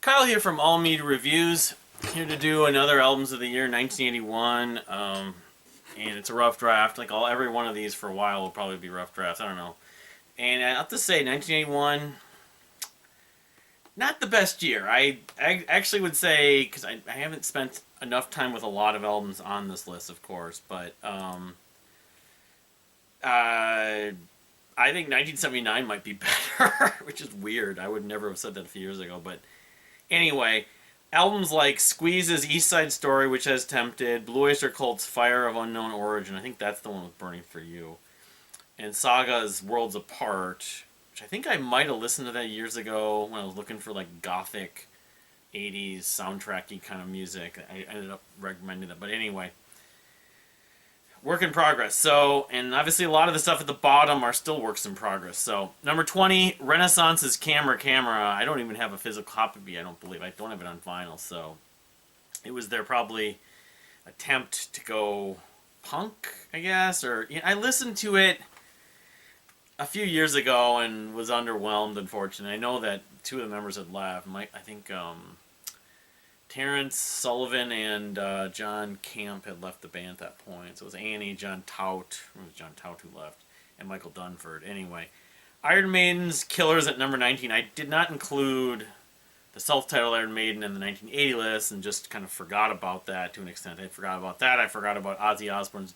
Kyle here from All Media Reviews, here to do another Albums of the Year 1981, and it's a rough draft. Like every one of these for a while will probably be rough drafts, I don't know. And I have to say, 1981, not the best year. I actually would say, because I haven't spent enough time with a lot of albums on this list, of course, but I think 1979 might be better, which is weird. I would never have said that a few years ago, but anyway, albums like Squeeze's East Side Story, which has Tempted, Blue Oyster Cult's Fire of Unknown Origin, I think that's the one with Burning for You, and Saga's Worlds Apart, which I think I might have listened to that years ago when I was looking for like gothic 80s soundtracky kind of music. I ended up recommending that, but anyway. Work in progress. So, and obviously a lot of the stuff at the bottom are still works in progress. So, number 20, Renaissance's Camera. I don't even have a physical copy, I don't believe. I don't have it on vinyl, so it was their probably attempt to go punk, I guess, or I listened to it a few years ago and was underwhelmed, unfortunately. I know that two of the members had left. I think Terrence Sullivan and John Camp had left the band at that point. So it was Annie, John Tout, it was John Tout who left, and Michael Dunford. Anyway, Iron Maiden's Killers at number 19. I did not include the self-titled Iron Maiden in the 1980 list and just kind of forgot about that to an extent. I forgot about that. I forgot about Ozzy Osbourne's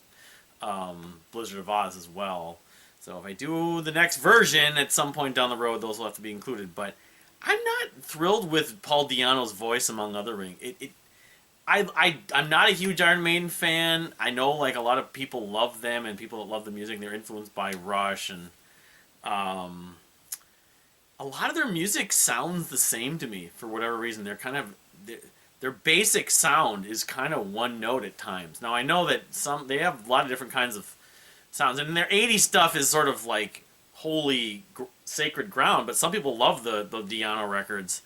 Blizzard of Oz as well. So if I do the next version at some point down the road, those will have to be included. But I'm not thrilled with Paul Di'Anno's voice, among other things. I'm not a huge Iron Maiden fan. I know like a lot of people love them, and people that love the music, they're influenced by Rush, and a lot of their music sounds the same to me for whatever reason. They're kind of their basic sound is kind of one note at times. Now I know that they have a lot of different kinds of sounds, and their 80s stuff is sort of like holy sacred ground, but some people love the Di'Anno records.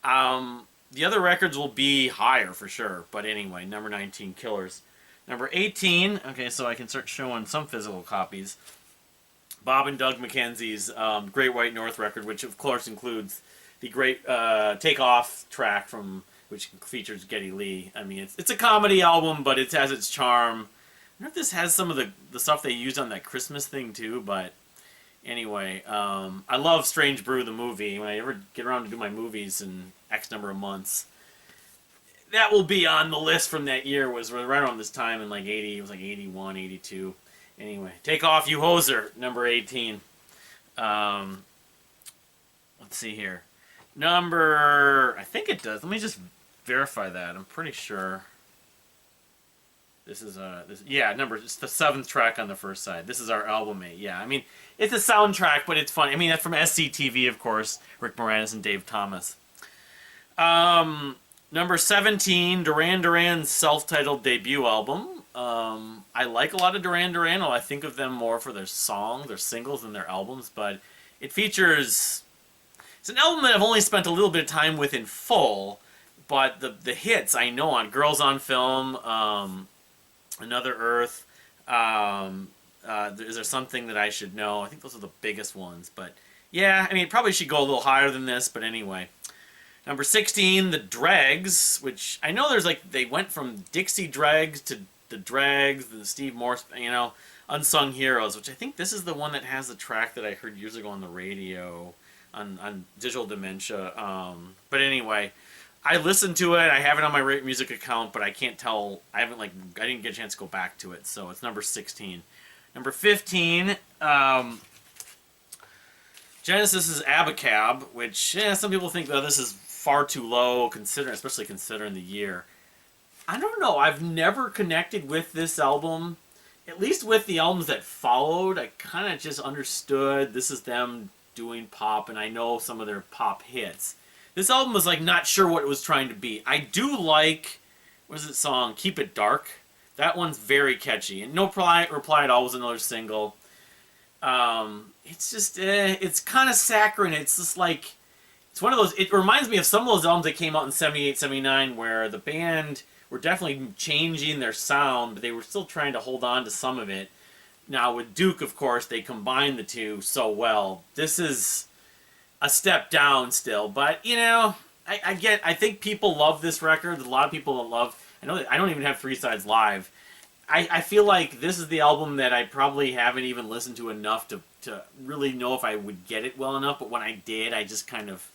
The other records will be higher for sure, but anyway, number 19, Killers. Number 18, okay, so I can start showing some physical copies. Bob and Doug McKenzie's Great White North record, which of course includes the great Take Off track which features Geddy Lee. I mean, it's a comedy album, but it has its charm. I don't know if this has some of the stuff they used on that Christmas thing too, but anyway, I love Strange Brew, the movie. When I ever get around to do my movies in X number of months, that will be on the list from that year. Was right around this time in like 80, it was like 81, 82. Anyway, Take Off You Hoser, number 18. Let's see here. I think it does. Let me just verify that. I'm pretty sure. It's the 7th track on the first side. This is our album mate. Yeah, I mean, it's a soundtrack, but it's funny. I mean, that's from SCTV, of course. Rick Moranis and Dave Thomas. Number 17, Duran Duran's self-titled debut album. I like a lot of Duran Duran. I think of them more for their songs, their singles, than their albums, but it features... It's an album that I've only spent a little bit of time with in full, but the hits I know on Girls on Film, Another Earth, is there something that I should know? I think those are the biggest ones, but yeah, I mean, it probably should go a little higher than this, but anyway. Number 16, The Dregs, which I know there's like, they went from Dixie Dregs to The Dregs, the Steve Morse, Unsung Heroes, which I think this is the one that has the track that I heard years ago on the radio on Digital Dementia. But anyway, I listened to it. I have it on my Rate Music account, but I can't tell. I didn't get a chance to go back to it, so it's number 16. Number 15, Genesis's Abacab, which some people think that this is far too low, especially considering the year. I don't know. I've never connected with this album. At least with the albums that followed, I kind of just understood this is them doing pop, and I know some of their pop hits. This album was like not sure what it was trying to be. I do like, what is it song? Keep It Dark. That one's very catchy. And No Reply at All was another single. It's just, it's kind of saccharine. It's just like, it's one of those, it reminds me of some of those albums that came out in 78, 79, where the band were definitely changing their sound, but they were still trying to hold on to some of it. Now with Duke, of course, they combined the two so well. This is a step down still, but I think people love this record. A lot of people that love. I know that I don't even have Three Sides Live. I feel like this is the album that I probably haven't even listened to enough to really know if I would get it well enough. But when I did, I just kind of.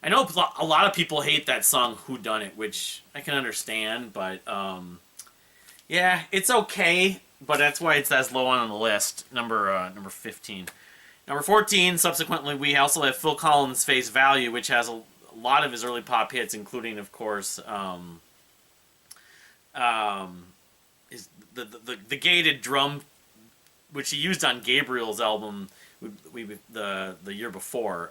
I know a lot of people hate that song "Who Done It," which I can understand, but yeah, it's okay. But that's why it's as low on the list. Number 15. Number 14. Subsequently, we also have Phil Collins' "Face Value," which has a lot of his early pop hits, including, of course, is the gated drum, which he used on Gabriel's album the year before.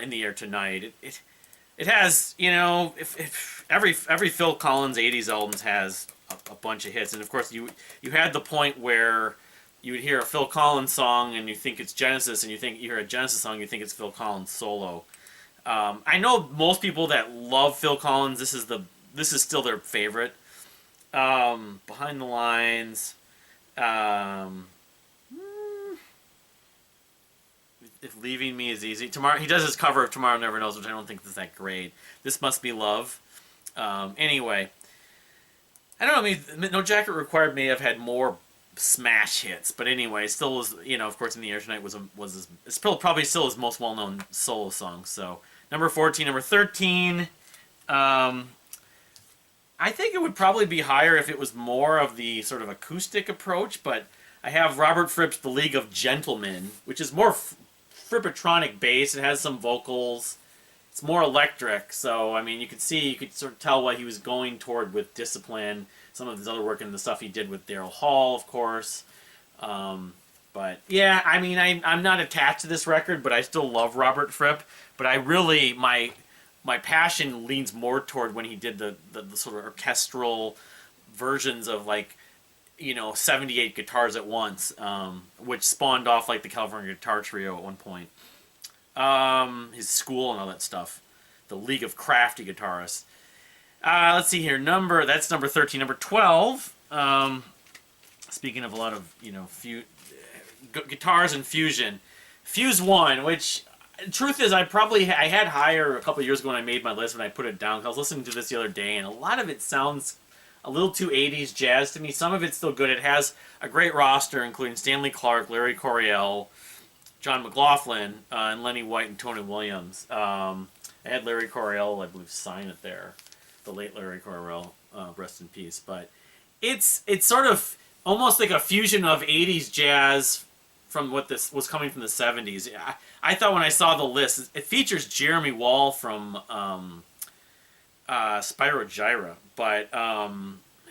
In the Air Tonight. It has, if every Phil Collins '80s albums has a bunch of hits, and of course you had the point where you would hear a Phil Collins song and you think it's Genesis, and you hear a Genesis song, you think it's Phil Collins solo. I know most people that love Phil Collins, this is still their favorite. Behind the Lines. If Leaving Me Is Easy. Tomorrow, he does his cover of Tomorrow Never Knows, which I don't think is that great. This Must Be Love. Anyway, I don't know. I mean, No Jacket Required may have had more smash hits, but anyway, still was, of course, In the Air Tonight it's probably still his most well-known solo song. So number 14, number 13. I think it would probably be higher if it was more of the sort of acoustic approach, but I have Robert Fripp's The League of Gentlemen, which is more Frippatronic bass. It has some vocals. It's more electric, so I mean, you could sort of tell what he was going toward with Discipline. Some of his other work and the stuff he did with Daryl Hall, of course. But yeah, I mean, I'm not attached to this record, but I still love Robert Fripp. But I really my passion leans more toward when he did the sort of orchestral versions of 78 guitars at once, which spawned off like the California Guitar Trio at one point. His school and all that stuff. The League of Crafty Guitarists. Let's see here. That's number 13. Number 12. Speaking of a lot of guitars and fusion, Fuse One, which the truth is I had higher a couple years ago when I made my list when I put it down. I was listening to this the other day, and a lot of it sounds a little too 80s jazz to me. Some of it's still good. It has a great roster, including Stanley Clarke, Larry Coryell, John McLaughlin, and Lenny White and Tony Williams. I had Larry Coryell, I believe, sign it there. The late Larry Coryell, rest in peace. But it's sort of almost like a fusion of 80s jazz from what this was coming from the 70s. I thought when I saw the list, it features Jeremy Wall from Spyro Gyra, but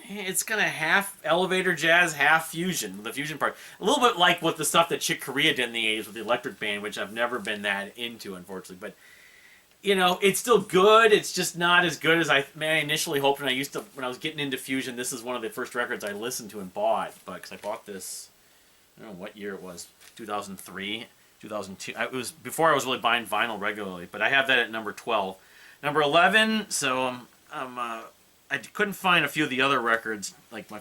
it's kind of half elevator jazz, half fusion, the fusion part. A little bit like what the stuff that Chick Corea did in the 80s with the electric band, which I've never been that into, unfortunately. But, it's still good. It's just not as good as I initially hoped when I was getting into fusion. This is one of the first records I listened to and bought, because I bought this, I don't know what year it was, 2003, 2002. It was before I was really buying vinyl regularly, but I have that at number 12. Number 11, so I couldn't find a few of the other records like my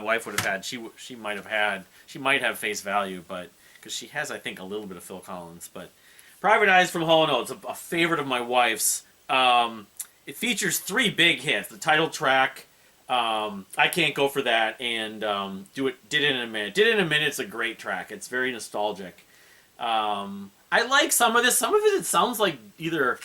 wife would have had. She might have Face Value, but because she has, I think, a little bit of Phil Collins. But Private Eyes from Hall & Oates, a favorite of my wife's. It features 3 big hits: the title track, I Can't Go For That, and Did It In A Minute. Did It In A Minute's a great track. It's very nostalgic. I like some of this. Some of it sounds like either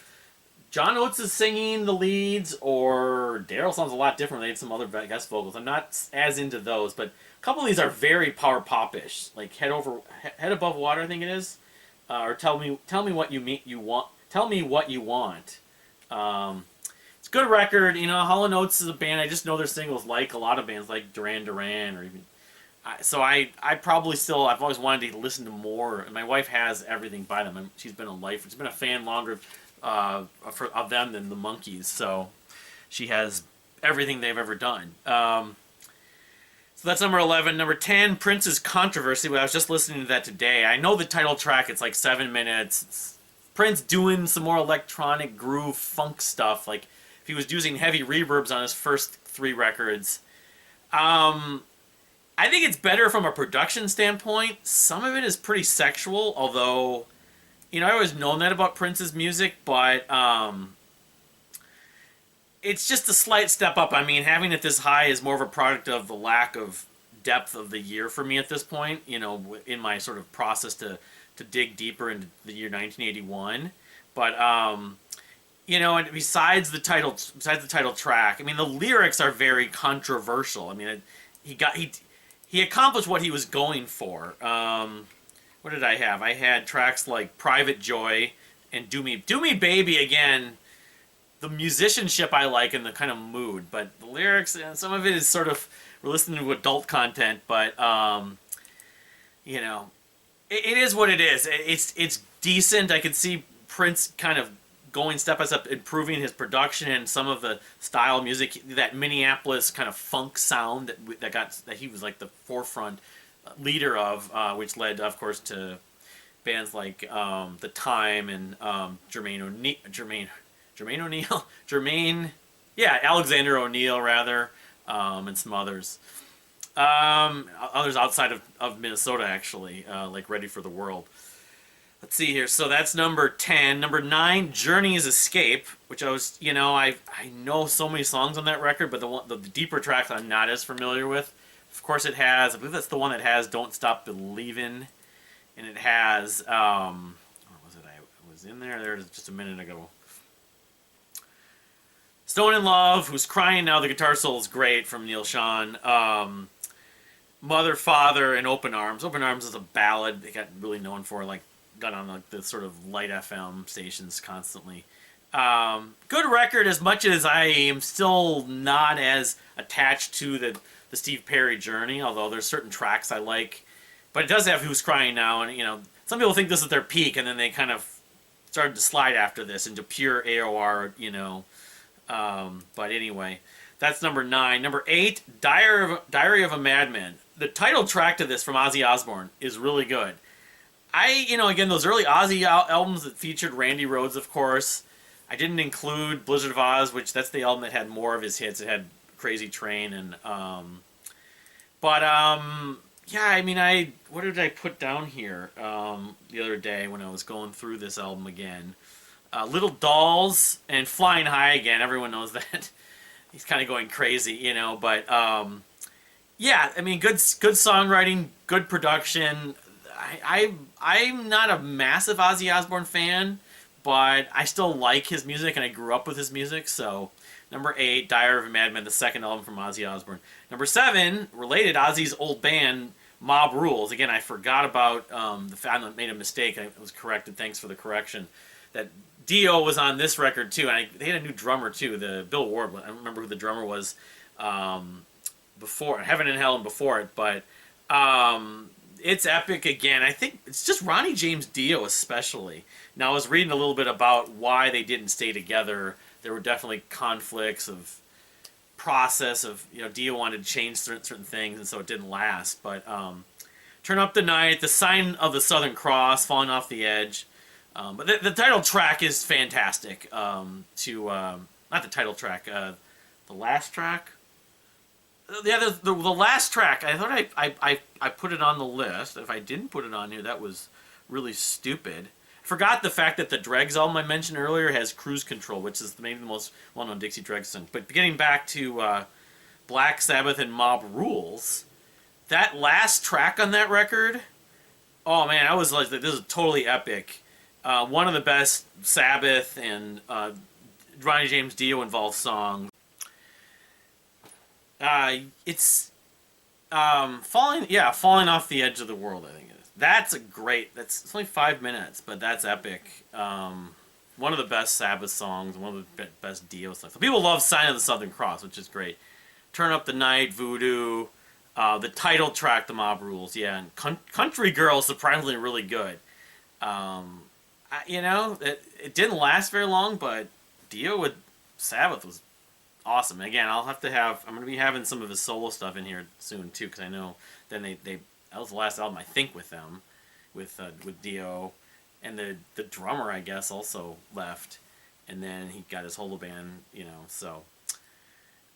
John Oates is singing the leads, or Daryl sounds a lot different. They have some other guest vocals. I'm not as into those, but a couple of these are very power pop-ish, like Head Above Water, I think it is, or Tell Me What You Want. Tell Me What You Want. It's a good record. Hall & Oates is a band. I just know their singles, like a lot of bands, like Duran Duran, or even. So I probably still, I've always wanted to listen to more, and my wife has everything by them. She's been a fan longer of them than the Monkees, so she has everything they've ever done. So that's number 11. Number 10, Prince's Controversy. I was just listening to that today. I know the title track, it's like 7 minutes. It's Prince doing some more electronic groove funk stuff, like if he was using heavy reverbs on his first 3 records. I think it's better from a production standpoint. Some of it is pretty sexual, although I always known that about Prince's music, but it's just a slight step up. I mean, having it this high is more of a product of the lack of depth of the year for me at this point. In my sort of process to dig deeper into the year 1981. But and besides the title track, I mean, the lyrics are very controversial. I mean, he accomplished what he was going for. What did I have? I had tracks like Private Joy and Do Me Baby. Again, the musicianship I like and the kind of mood, but the lyrics, and some of it is sort of, we're listening to adult content, but it is what it is. It's decent. I can see Prince kind of going step by step, improving his production and some of the style of music, that Minneapolis kind of funk sound that he was like the forefront leader of, which led, of course, to bands like The Time and Alexander O'Neill rather, and some others. Others outside of Minnesota, actually, like Ready for the World. Let's see here. So that's number 10. Number 9, Journey's Escape, which I know so many songs on that record, but the deeper tracks I'm not as familiar with. Of course, it has, I believe that's the one that has Don't Stop Believin', and it has, where was it? I was in there just a minute ago. Stone in Love, Who's Crying Now, the guitar solo is great from Neil Schon. Mother, Father, and Open Arms. Open Arms is a ballad they got really known for, got on the sort of light FM stations constantly. Good record, as much as I am still not as attached to the Steve Perry journey, although there's certain tracks I like. But it does have Who's Crying Now, and some people think this is their peak, and then they kind of started to slide after this into pure AOR, but anyway, that's number 9. Number 8, Diary of a Madman. The title track to this from Ozzy Osbourne is really good. Again, those early Ozzy albums that featured Randy Rhoads, of course. I didn't include Blizzard of Oz, which that's the album that had more of his hits. It had Crazy Train and, what did I put down here the other day when I was going through this album again? Little Dolls and Flying High again. Everyone knows that. He's kind of going crazy, but good songwriting, good production. I'm not a massive Ozzy Osbourne fan, but I still like his music, and I grew up with his music. So, number 8, Diary of a Madman, the second album from Ozzy Osbourne. Number 7, related, Ozzy's old band, Mob Rules. Again, I forgot about the fact I made a mistake. I was corrected. Thanks for the correction. That Dio was on this record too, and they had a new drummer too. The Bill Ward. I don't remember who the drummer was before Heaven and Hell and before it, but it's epic again. I think it's just Ronnie James Dio especially. Now I was reading a little bit about why they didn't stay together. There were definitely conflicts of process of Dio wanted to change certain things, and so it didn't last. But Turn Up the Night, The Sign of the Southern Cross, Falling Off the Edge. But the title track is fantastic. Not the title track, the last track. Yeah, the last track. I thought I put it on the list. If I didn't put it on here, that was really stupid. Forgot the fact that the Dregs album I mentioned earlier has Cruise Control, which is maybe the most well-known Dixie Dregs song. But getting back to Black Sabbath and Mob Rules, that last track on that record, oh man, I was like, this is totally epic. One of the best Sabbath and Ronnie James Dio involved songs. It's falling off the edge of the world, I think it is. It's only 5 minutes, but that's epic. One of the best Sabbath songs, one of the best Dio songs. People love Sign of the Southern Cross, which is great. Turn Up the Night, Voodoo, the title track, The Mob Rules, and Country Girl, surprisingly really good. It didn't last very long, but Dio with Sabbath was awesome. Again, I'm going to be having some of his solo stuff in here soon too, because I know then that was the last album I think with them, with Dio, and the drummer I guess also left, and then he got his holo band, so.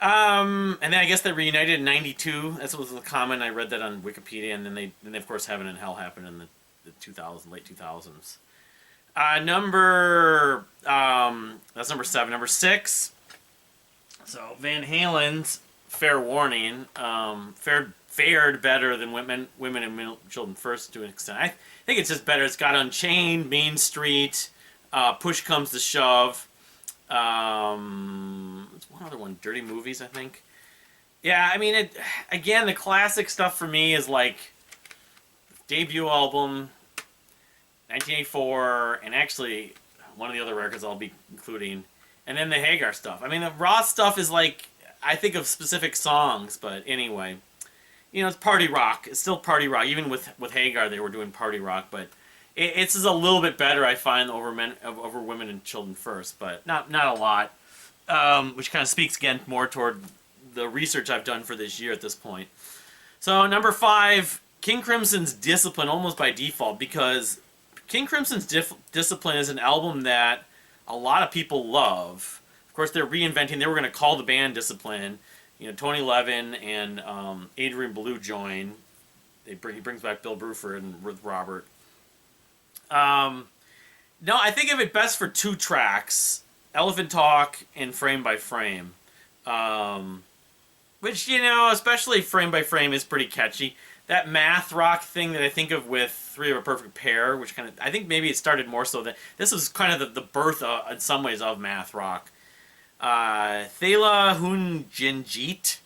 And then I guess they reunited in '92. That was the comment. I read that on Wikipedia, and then they of course Heaven and Hell happened in the 2000s, late 2000s. That's number 7. Number 6. So Van Halen's "Fair Warning" fared better than women and children first to an extent. I think it's just better. It's got "Unchained," "Main Street," "Push Comes to Shove." It's one other one, "Dirty Movies," I think. Yeah, I mean, again, the classic stuff for me is like debut album, 1984, and actually one of the other records I'll be including, and then the Hagar stuff. I mean, the Roth stuff is like, I think of specific songs, but anyway, it's party rock. It's still party rock. Even with Hagar, they were doing party rock, but it's just a little bit better, I find, over women and children first, but not a lot, which kind of speaks again more toward the research I've done for this year at this point. So number 5, King Crimson's "Discipline," almost by default, because King Crimson's "Discipline" is an album that a lot of people love. Of course, they're reinventing. They were going to call the band Discipline. Tony Levin and Adrian Belew join. He brings back Bill Bruford and with Robert. No, I think of it best for 2 tracks: "Elephant Talk" and "Frame by Frame." Which, especially "Frame by Frame" is pretty catchy. That math rock thing that I think of with "Three of a Perfect Pair," which kind of, I think maybe it started more so that this was kind of the birth, in some ways, of math rock. "Thela Hun Jinjit"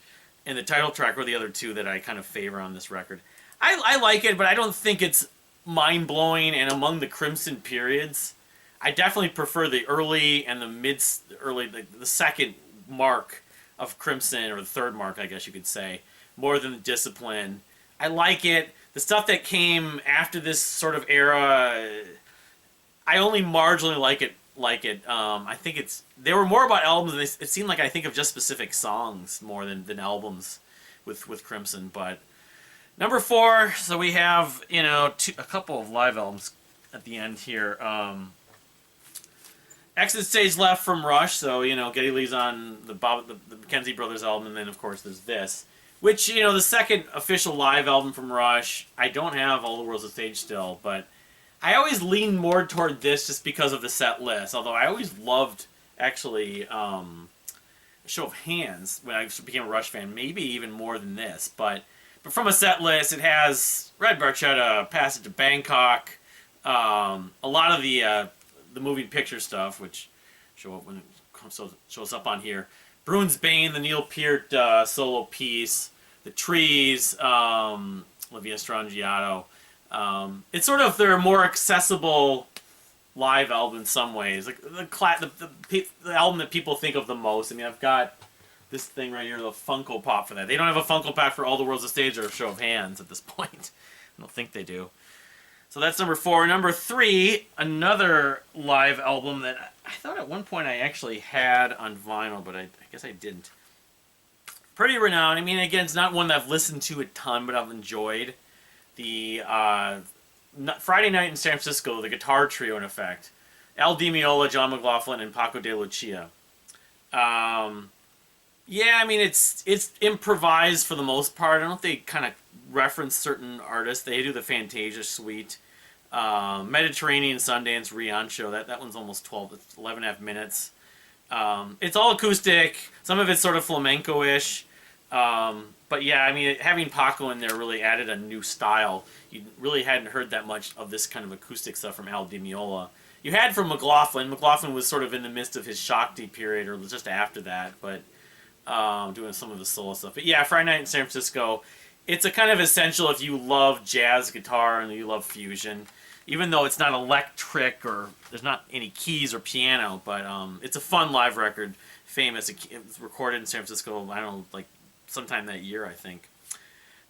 and the title track were the other 2 that I kind of favor on this record. I like it, but I don't think it's mind-blowing, and among the Crimson periods, I definitely prefer the early and the second mark of Crimson, or the third mark, I guess you could say, more than the Discipline. I like it. The stuff that came after this sort of era, I only marginally like it. I think they were more about albums, and it seemed like I think of just specific songs more than albums with Crimson. But number 4, so we have a couple of live albums at the end here. Exit Stage Left from Rush, so Geddy Lee's on the McKenzie Brothers album, and then of course there's this, which the second official live album from Rush. I don't have All the World's a Stage still, but I always lean more toward this just because of the set list. Although I always loved actually Show of Hands when I became a Rush fan, maybe even more than this. But from a set list, it has Red Barchetta, Passage to Bangkok, a lot of the moving picture stuff, which show up when it shows up on here. Bruins Bane, the Neil Peart solo piece, The Trees, Livia Strangiato. It's sort of their more accessible live album in some ways, like the album that people think of the most. I mean, I've got this thing right here, the Funko Pop for that. They don't have a Funko Pop for All the World's a Stage or Show of Hands at this point. I don't think they do. So that's number 4. Number 3, another live album that I thought at one point I actually had on vinyl, but I guess I didn't. Pretty renowned. I mean, again, it's not one that I've listened to a ton, but I've enjoyed. The Friday Night in San Francisco, the guitar trio, in effect. Al Di Meola, John McLaughlin, and Paco de Lucia. Yeah, I mean, it's improvised for the most part. I don't know if they kind of reference certain artists. They do the Fantasia suite. Mediterranean Sundance Rian show. That one's almost 11 and a half minutes. It's all acoustic. Some of it's sort of flamenco-ish. But yeah, I mean, having Paco in there really added a new style. You really hadn't heard that much of this kind of acoustic stuff from Al Di Meola. You had from McLaughlin. McLaughlin was sort of in the midst of his Shakti period, or just after that, but doing some of the solo stuff. But yeah, Friday Night in San Francisco, it's a kind of essential if you love jazz guitar and you love fusion. Even though it's not electric or there's not any keys or piano, but it's a fun live record. Famous. It was recorded in San Francisco, I don't know, like sometime that year, I think.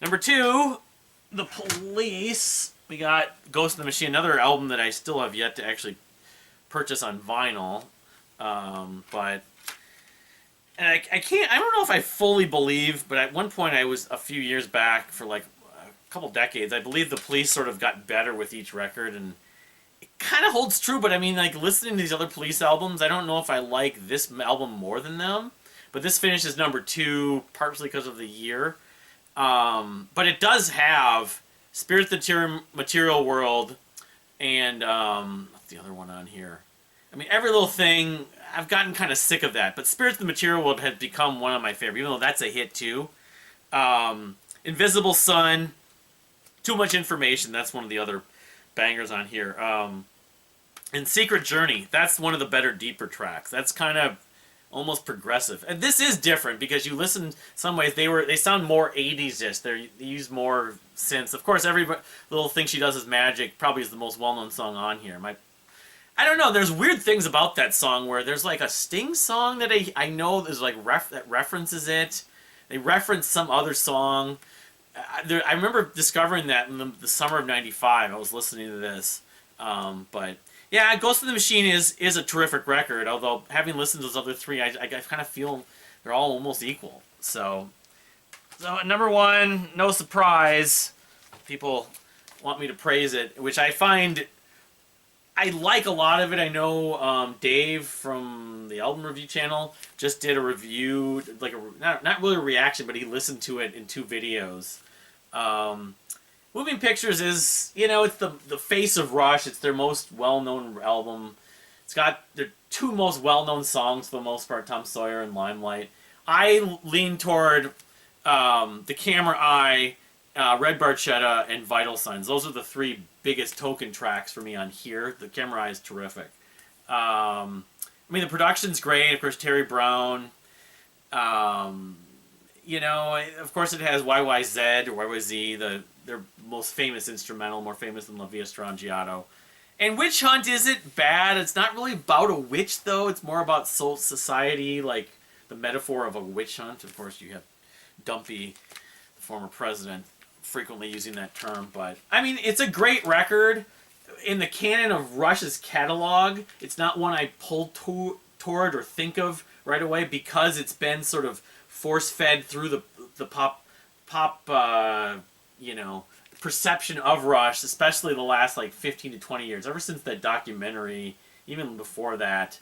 Number 2, The Police. We got Ghost in the Machine, another album that I still have yet to actually purchase on vinyl. But and I don't know if I fully believe, but at one point I was, a few years back, for like a couple decades, I believe The Police sort of got better with each record, and it kind of holds true. But I mean, like, listening to these other Police albums, I don't know if I like this album more than them. But this finishes number 2, partially because of the year. But it does have Spirit the Material World and the other one on here? I mean, Every Little Thing, I've gotten kind of sick of that. But Spirits of the Material World has become one of my favorite, even though that's a hit too. Invisible Sun, Too Much Information, that's one of the other bangers on here. And Secret Journey, that's one of the better, deeper tracks. That's kind of almost progressive. And this is different because you listen, some ways they sound more 80s-ish. They use more synths. Of course, Every Little Thing She Does Is Magic probably is the most well-known song on here. I don't know, there's weird things about that song where there's like a Sting song that I know there's like that references it. They reference some other song. I remember discovering that in the summer of '95. I was listening to this. But yeah, Ghost in the Machine is a terrific record, although having listened to those other three, I kind of feel they're all almost equal. So at number one, no surprise, people want me to praise it, which I find... I like a lot of it. I know Dave from the Album Review channel just did a review, like not really a reaction, but he listened to it in 2 videos. Moving Pictures is, it's the face of Rush. It's their most well-known album. It's got their 2 most well-known songs for the most part, Tom Sawyer and Limelight. I lean toward The Camera Eye, Red Barchetta, and Vital Signs. Those are the 3 biggest token tracks for me on here. The Camera Eye is terrific. I mean, the production's great. Of course, Terry Brown. Of course, it has YYZ or YYZ, their most famous instrumental, more famous than La Via Strangiato. And Witch Hunt isn't bad. It's not really about a witch, though. It's more about soul society, like the metaphor of a witch hunt. Of course, you have Dumpy, the former president, frequently using that term. But, I mean, it's a great record. In the canon of Rush's catalog, it's not one I pull toward or think of right away because it's been sort of force-fed through the pop perception of Rush, especially the last like 15 to 20 years, ever since that documentary, even before that.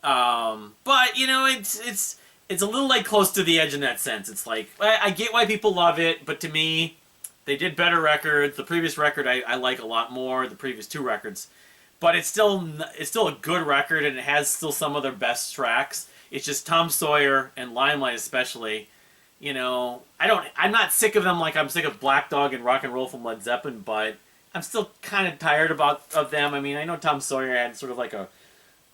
But it's a little like close to the edge in that sense. It's like I get why people love it, but to me, they did better records. The previous record I like a lot more. The previous 2 records, but it's still a good record, and it has still some of their best tracks. It's just Tom Sawyer and Limelight especially. I'm not sick of them like I'm sick of Black Dog and Rock and Roll from Led Zeppelin, but I'm still kind of tired of them. I mean, I know Tom Sawyer had sort of like a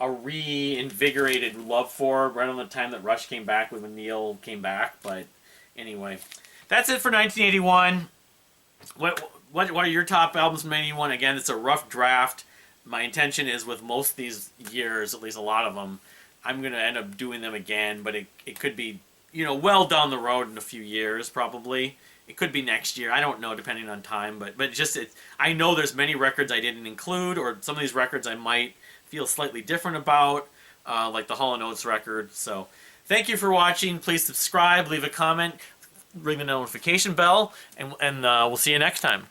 reinvigorated love for right on the time that Rush came back when Neil came back. But anyway, that's it for 1981. What are your top albums from 81? Again, it's a rough draft. My intention is with most of these years, at least a lot of them, I'm going to end up doing them again, but it could be, well down the road in a few years, probably. It could be next year. I don't know, depending on time. But I know there's many records I didn't include, or some of these records I might feel slightly different about, like the Hall & Oates record. So thank you for watching. Please subscribe, leave a comment, ring the notification bell, and we'll see you next time.